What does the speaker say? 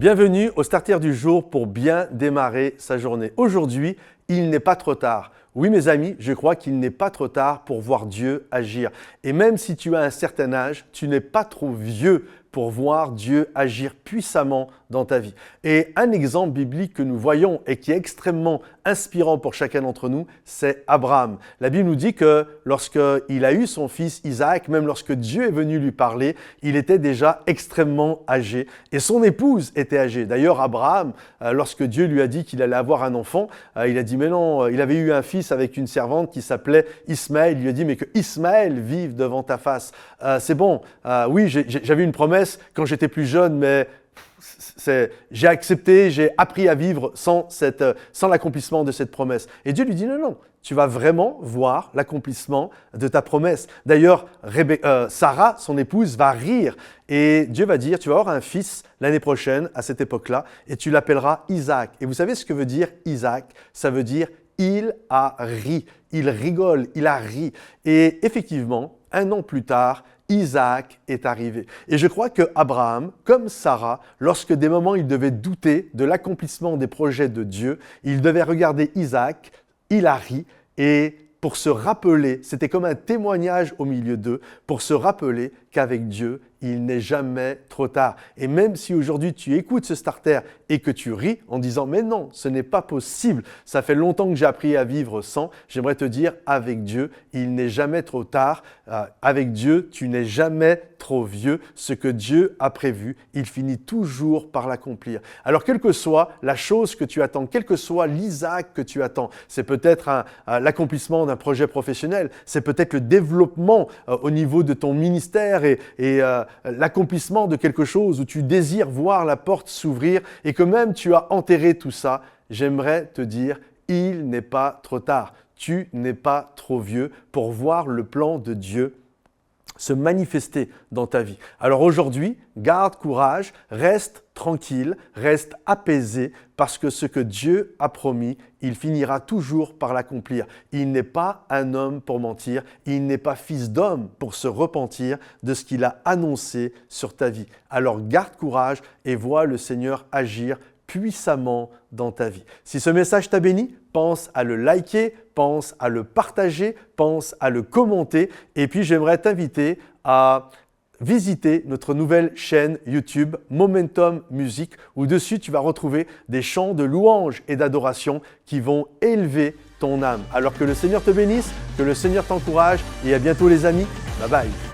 Bienvenue au Starter du jour pour bien démarrer sa journée. Aujourd'hui, il n'est pas trop tard. Oui mes amis, je crois qu'il n'est pas trop tard pour voir Dieu agir. Et même si tu as un certain âge, tu n'es pas trop vieux pour voir Dieu agir puissamment dans ta vie. Et un exemple biblique que nous voyons et qui est extrêmement inspirant pour chacun d'entre nous, c'est Abraham. La Bible nous dit que lorsqu'il a eu son fils Isaac, même lorsque Dieu est venu lui parler, il était déjà extrêmement âgé et son épouse était âgée. D'ailleurs, Abraham, lorsque Dieu lui a dit qu'il allait avoir un enfant, il a dit mais non, il avait eu un fils avec une servante qui s'appelait Ismaël. Il lui a dit mais que Ismaël vive devant ta face. C'est bon, oui j'avais une promesse quand j'étais plus jeune, mais j'ai accepté, j'ai appris à vivre sans l'accomplissement de cette promesse. Et Dieu lui dit non, tu vas vraiment voir l'accomplissement de ta promesse. D'ailleurs, Sarah, son épouse, va rire et Dieu va dire, tu vas avoir un fils l'année prochaine à cette époque-là et tu l'appelleras Isaac. Et vous savez ce que veut dire Isaac? Ça veut dire il a ri, il rigole, il a ri. Et effectivement, un an plus tard, Isaac est arrivé. Et je crois que Abraham, comme Sarah, lorsque des moments il devait douter de l'accomplissement des projets de Dieu, il devait regarder Isaac, il a ri, et pour se rappeler, c'était comme un témoignage au milieu d'eux, pour se rappeler qu'avec Dieu, il n'est jamais trop tard. Et même si aujourd'hui tu écoutes ce starter et que tu ris en disant « mais non, ce n'est pas possible, ça fait longtemps que j'ai appris à vivre sans », j'aimerais te dire « avec Dieu, il n'est jamais trop tard. Avec Dieu, tu n'es jamais trop vieux. Ce que Dieu a prévu, il finit toujours par l'accomplir. » Alors, quelle que soit la chose que tu attends, quel que soit l'Isaac que tu attends, c'est peut-être l'accomplissement d'un projet professionnel, c'est peut-être le développement au niveau de ton ministère et l'accomplissement de quelque chose où tu désires voir la porte s'ouvrir et que même tu as enterré tout ça, j'aimerais te dire, il n'est pas trop tard. Tu n'es pas trop vieux pour voir le plan de Dieu se manifester dans ta vie. Alors aujourd'hui, garde courage, reste tranquille, reste apaisé parce que ce que Dieu a promis, il finira toujours par l'accomplir. Il n'est pas un homme pour mentir, il n'est pas fils d'homme pour se repentir de ce qu'il a annoncé sur ta vie. Alors garde courage et vois le Seigneur agir puissamment dans ta vie. Si ce message t'a béni, pense à le liker, pense à le partager, pense à le commenter. Et puis, j'aimerais t'inviter à visiter notre nouvelle chaîne YouTube Momentum Music où dessus, tu vas retrouver des chants de louange et d'adoration qui vont élever ton âme. Alors que le Seigneur te bénisse, que le Seigneur t'encourage et à bientôt les amis. Bye bye.